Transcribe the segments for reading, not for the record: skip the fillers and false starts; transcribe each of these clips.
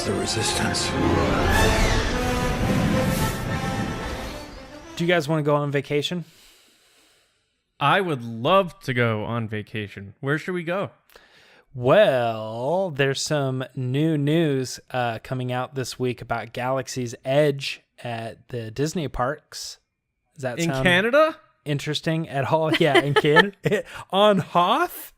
the resistance. Do you guys want to go on vacation? I would love to go on vacation. Where should we go? Well, there's some new news coming out this week about Galaxy's Edge at the Disney parks. Does that In sound Canada? interesting at all? Yeah, in Canada. On Hoth?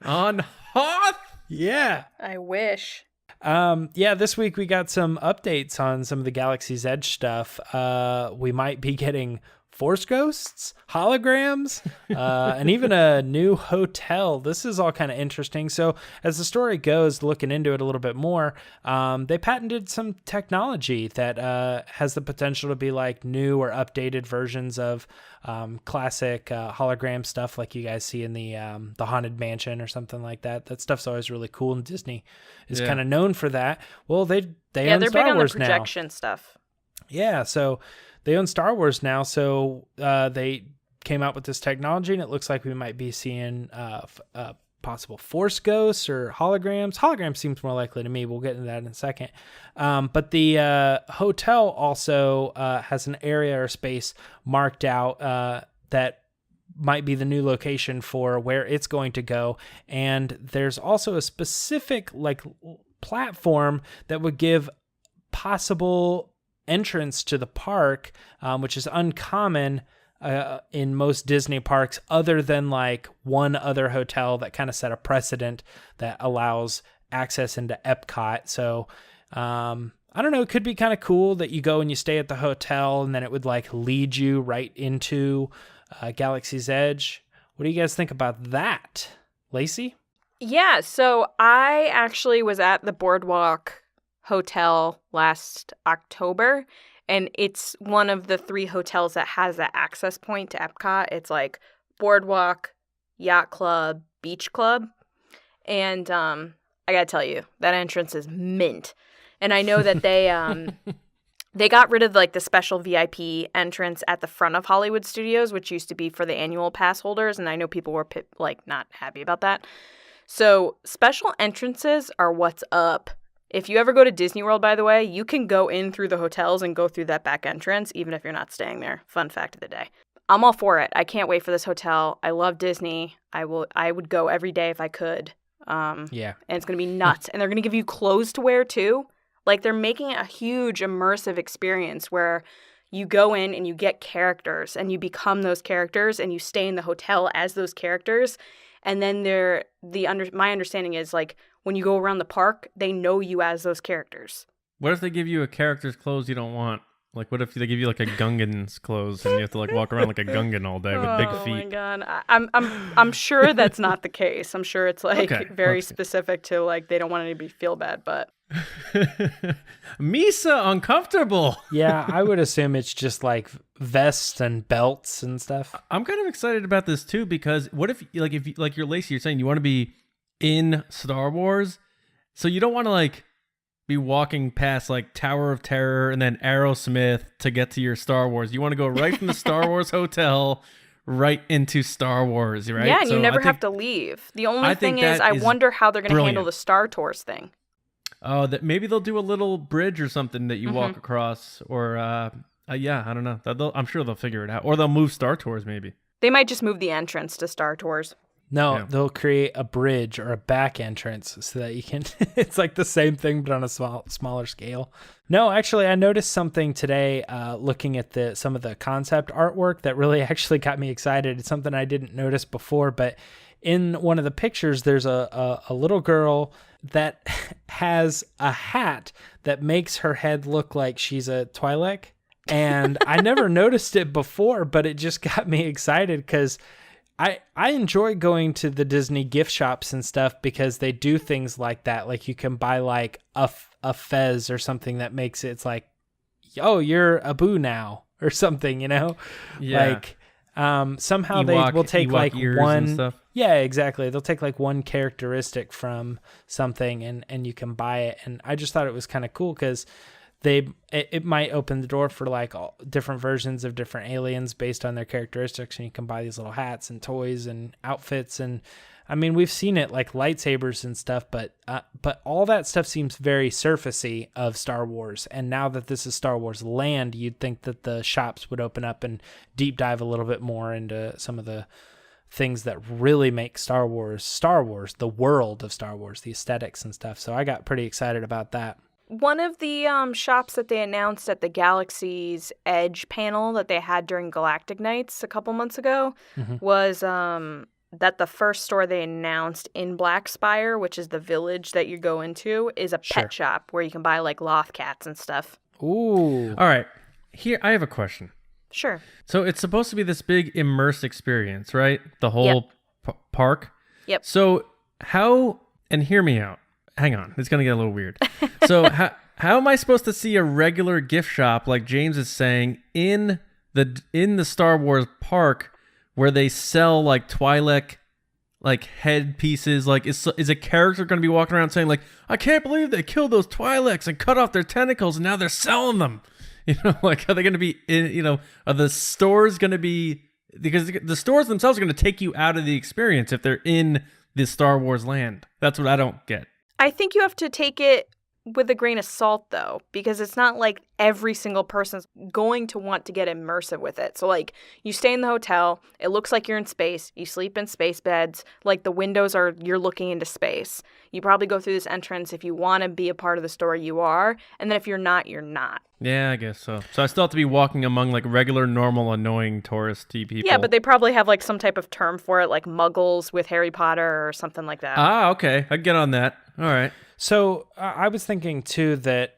On Hoth? Yeah. I wish. Yeah, this week we got some updates on some of the Galaxy's Edge stuff. We might be getting Force Ghosts, holograms, and even a new hotel. This is all kind of interesting. So as the story goes, looking into it a little bit more, they patented some technology that has the potential to be like new or updated versions of classic hologram stuff like you guys see in the Haunted Mansion or something like that. That stuff's always really cool, and Disney is kind of known for that. Well, they own they're Star big Wars on the projection stuff. Yeah, so they own Star Wars now, so they came out with this technology, and it looks like we might be seeing possible Force Ghosts or holograms. Holograms seems more likely to me. We'll get into that in a second. But the hotel also has an area or space marked out that might be the new location for where it's going to go. And there's also a specific platform that would give possible entrance to the park, which is uncommon in most Disney parks, other than like one other hotel that kind of set a precedent that allows access into Epcot. So I don't know, it could be kind of cool that you go and you stay at the hotel and then it would like lead you right into Galaxy's Edge. What do you guys think about that? Lacey? Yeah, so I actually was at the Boardwalk Hotel last October, and it's one of the 3 hotels that has that access point to Epcot. It's like Boardwalk, Yacht Club, Beach Club, and I gotta tell you, that entrance is mint. And I know that they got rid of like the special VIP entrance at the front of Hollywood Studios, which used to be for the annual pass holders, and I know people were not happy about that. So special entrances are what's up. If you ever go to Disney World, by the way, you can go in through the hotels and go through that back entrance, even if you're not staying there. Fun fact of the day. I'm all for it. I can't wait for this hotel. I love Disney. I would go every day if I could. Yeah. And it's going to be nuts. And they're going to give you clothes to wear, too. Like, they're making it a huge immersive experience where you go in and you get characters and you become those characters and you stay in the hotel as those characters. And then my understanding is, like, when you go around the park, they know you as those characters. What if they give you a character's clothes you don't want? Like, what if they give you like a Gungan's clothes and you have to like walk around like a Gungan all day with big feet? Oh my god, I'm sure that's not the case. I'm sure it's like very specific to like they don't want anybody to feel bad, but Misa uncomfortable. Yeah, I would assume it's just like vests and belts and stuff. I'm kind of excited about this too because what if you're Lacey, you're saying you want to be in Star Wars, so you don't want to like be walking past like Tower of Terror and then Aerosmith to get to your Star Wars. You want to go right from the Star Wars hotel right into Star Wars, right? Yeah, and you never have to leave. The only thing is, I wonder how they're going to handle the Star Tours thing. Oh, that maybe they'll do a little bridge or something that you walk across, or yeah, I don't know. I'm sure they'll figure it out, or they'll move Star Tours maybe. They might just move the entrance to Star Tours. No, they'll create a bridge or a back entrance so that you can, it's like the same thing, but on a smaller scale. No, actually, I noticed something today looking at some of the concept artwork that really actually got me excited. It's something I didn't notice before, but in one of the pictures, there's a little girl that has a hat that makes her head look like she's a Twi'lek. And I never noticed it before, but it just got me excited because I enjoy going to the Disney gift shops and stuff because they do things like that. Like you can buy like a fez or something that makes it's like, oh, you're Abu now or something, you know? Yeah. Like somehow they will take Ewok like ears one. and stuff. Yeah, exactly. They'll take like one characteristic from something and you can buy it. And I just thought it was kind of cool because it might open the door for like all different versions of different aliens based on their characteristics, and you can buy these little hats and toys and outfits. And I mean, we've seen it like lightsabers and stuff, but all that stuff seems very surfacey of Star Wars. And now that this is Star Wars Land, you'd think that the shops would open up and deep dive a little bit more into some of the things that really make Star Wars, the world of Star Wars, the aesthetics and stuff. So I got pretty excited about that. One of the shops that they announced at the Galaxy's Edge panel that they had during Galactic Nights a couple months ago was that the first store they announced in Blackspire, which is the village that you go into, is a pet shop where you can buy like loth cats and stuff. Ooh. All right. Here, I have a question. Sure. So it's supposed to be this big immersed experience, right? The whole park? Yep. So how, and hear me out. Hang on. It's going to get a little weird. So how am I supposed to see a regular gift shop, like James is saying, in the Star Wars park where they sell like Twi'lek like head pieces? Like is a character going to be walking around saying like, I can't believe they killed those Twi'leks and cut off their tentacles and now they're selling them? You know, like, are they going to be in, you know, are the stores going to be, because the stores themselves are going to take you out of the experience if they're in the Star Wars land. That's what I don't get. I think you have to take it with a grain of salt, though, because it's not like every single person's going to want to get immersive with it. So, like, you stay in the hotel, it looks like you're in space, you sleep in space beds, like the windows are, you're looking into space. You probably go through this entrance. If you want to be a part of the story, you are. And then if you're not, you're not. Yeah, I guess so. So I still have to be walking among like regular, normal, annoying touristy people. Yeah, but they probably have like some type of term for it, like muggles with Harry Potter or something like that. Ah, okay. I get on that. All right. So I was thinking too that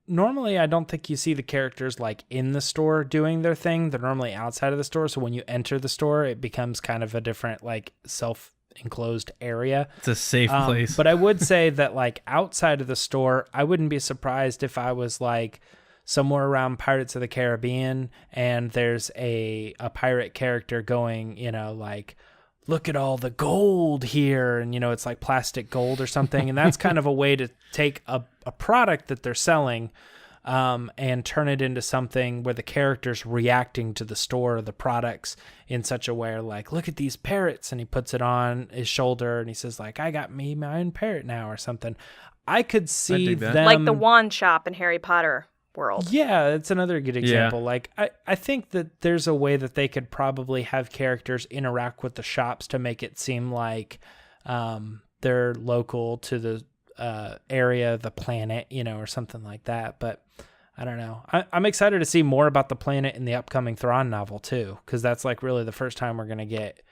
normally I don't think you see the characters like in the store doing their thing. They're normally outside of the store. So when you enter the store, it becomes kind of a different like self-enclosed area. It's a safe place. But I would say that like outside of the store, I wouldn't be surprised if I was like somewhere around Pirates of the Caribbean and there's a pirate character going, you know, like, look at all the gold here. And, you know, it's like plastic gold or something. And that's kind of a way to take a product that they're selling and turn it into something where the character's reacting to the store or the products in such a way like, look at these parrots. And he puts it on his shoulder and he says like, I got me my own parrot now or something. I could see them. Like the wand shop in Harry Potter world. Yeah, it's another good example. Yeah. Like I think that there's a way that they could probably have characters interact with the shops to make it seem like they're local to the area, the planet, you know, or something like that. But I don't know. I'm excited to see more about the planet in the upcoming Thrawn novel too, because that's like really the first time we're going to get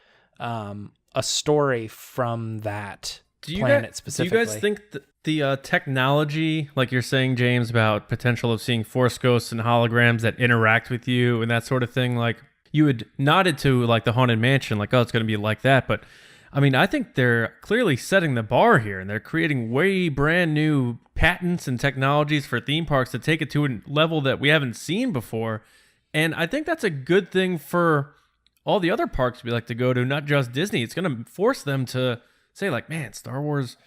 a story from that planet specifically. Do you guys think that the technology, like you're saying, James, about potential of seeing Force ghosts and holograms that interact with you and that sort of thing, like you had nodded to like the Haunted Mansion, like, oh, it's going to be like that. But I mean, I think they're clearly setting the bar here and they're creating way brand new patents and technologies for theme parks to take it to a level that we haven't seen before. And I think that's a good thing for all the other parks we like to go to, not just Disney. It's going to force them to say like, man, Star Wars,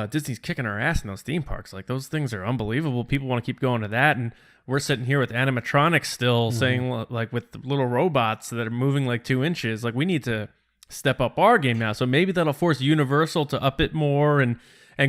Disney's kicking our ass in those theme parks. Like those things are unbelievable. People want to keep going to that. And we're sitting here with animatronics still saying like with little robots that are moving like 2 inches. Like we need to step up our game now. So maybe that'll force Universal to up it more. And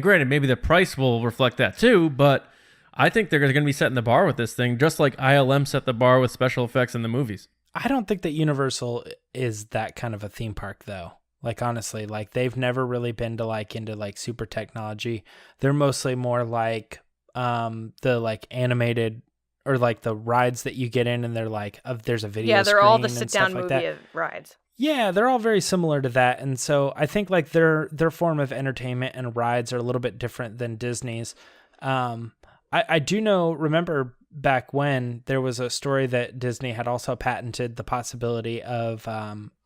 granted, maybe the price will reflect that too. But I think they're going to be setting the bar with this thing, just like ILM set the bar with special effects in the movies. I don't think that Universal is that kind of a theme park though. Like, honestly, like they've never really been to like into like super technology. They're mostly more like the like animated or like the rides that you get in and they're like, there's a video. Yeah, they're all the screen and sit down stuff like movie that. rides. Yeah, they're all very similar to that. And so I think like their form of entertainment and rides are a little bit different than Disney's. I do remember back when there was a story that Disney had also patented the possibility of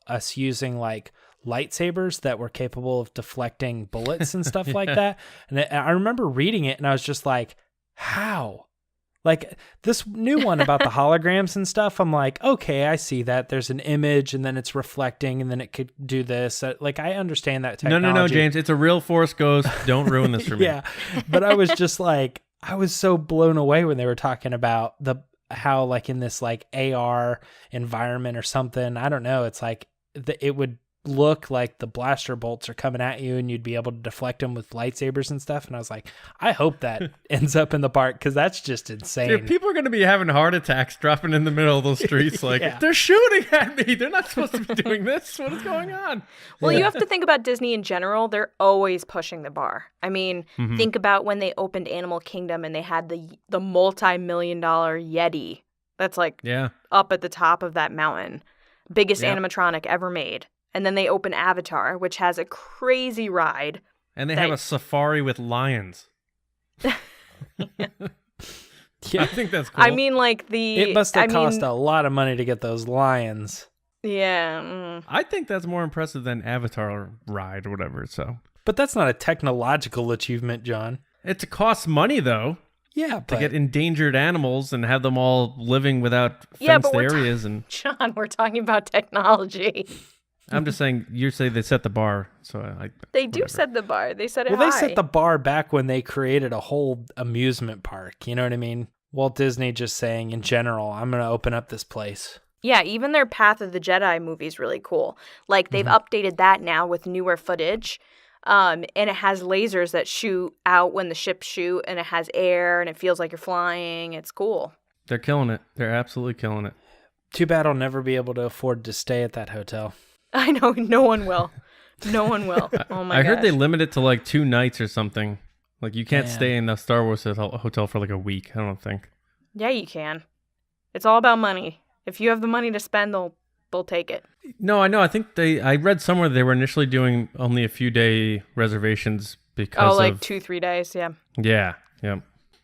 us using like lightsabers that were capable of deflecting bullets and stuff like that. And I remember reading it and I was just like, how? Like this new one about the holograms and stuff, I'm like, okay, I see that. There's an image and then it's reflecting and then it could do this. Like I understand that technology. No, James. It's a real Force ghost. Don't ruin this for me. Yeah. But I was just like, I was so blown away when they were talking about how like in this like AR environment or something, I don't know, it's like it would look like the blaster bolts are coming at you and you'd be able to deflect them with lightsabers and stuff. And I was like, I hope that ends up in the park, because that's just insane. Dude, people are going to be having heart attacks dropping in the middle of those streets. Like, they're shooting at me. They're not supposed to be doing this. What is going on? Well, you have to think about Disney in general. They're always pushing the bar. I mean, think about when they opened Animal Kingdom and they had the multi-million-dollar Yeti that's like up at the top of that mountain. Biggest animatronic ever made. And then they open Avatar, which has a crazy ride. And they have a safari with lions. I think that's cool. I mean, like it must have cost a lot of money to get those lions. Yeah. I think that's more impressive than Avatar ride or whatever. So, but that's not a technological achievement, John. It costs money, though. Yeah, to get endangered animals and have them all living without fenced areas. And John, we're talking about technology. I'm just saying, you say they set the bar, so they do set the bar. They set it high. Well, they set the bar back when they created a whole amusement park. You know what I mean? Walt Disney just saying, in general, I'm going to open up this place. Yeah, even their Path of the Jedi movie is really cool. Like, they've updated that now with newer footage. And it has lasers that shoot out when the ships shoot, and it has air, and it feels like you're flying. It's cool. They're killing it. They're absolutely killing it. Too bad I'll never be able to afford to stay at that hotel. I know, no one will. No one will. Oh my gosh. I heard they limit it to like 2 nights or something. Like, you can't stay in the Star Wars hotel for like a week, I don't think. Yeah, you can. It's all about money. If you have the money to spend, they'll take it. No, I know. I think I read somewhere they were initially doing only a few day reservations because like 2-3 days, yeah. Yeah.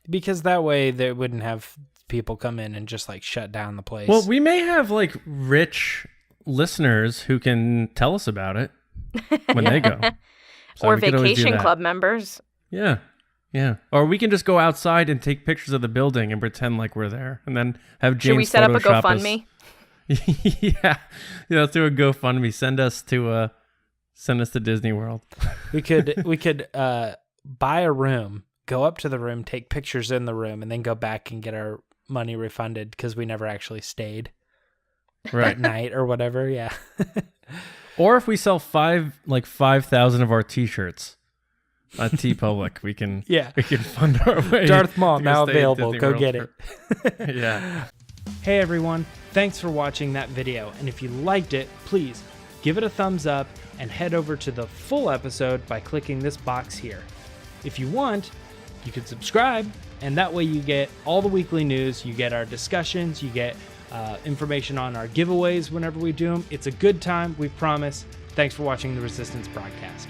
Because that way they wouldn't have people come in and just like shut down the place. Well, we may have like rich listeners who can tell us about it when they go. So or vacation club members. Yeah. Or we can just go outside and take pictures of the building and pretend like we're there, and then have James. Should we set up a GoFundMe? Yeah, let's do a GoFundMe. Send us to Disney World. We could buy a room, go up to the room, take pictures in the room, and then go back and get our money refunded because we never actually stayed. Right. At night or whatever, yeah. Or if we sell 5,000 of our T-shirts on TeePublic, we can fund our way. Darth Maul now available. Go get it. Yeah. Hey everyone, thanks for watching that video. And if you liked it, please give it a thumbs up and head over to the full episode by clicking this box here. If you want, you can subscribe, and that way you get all the weekly news, you get our discussions, you get information on our giveaways whenever we do them. It's a good time, we promise. Thanks for watching the Resistance broadcast.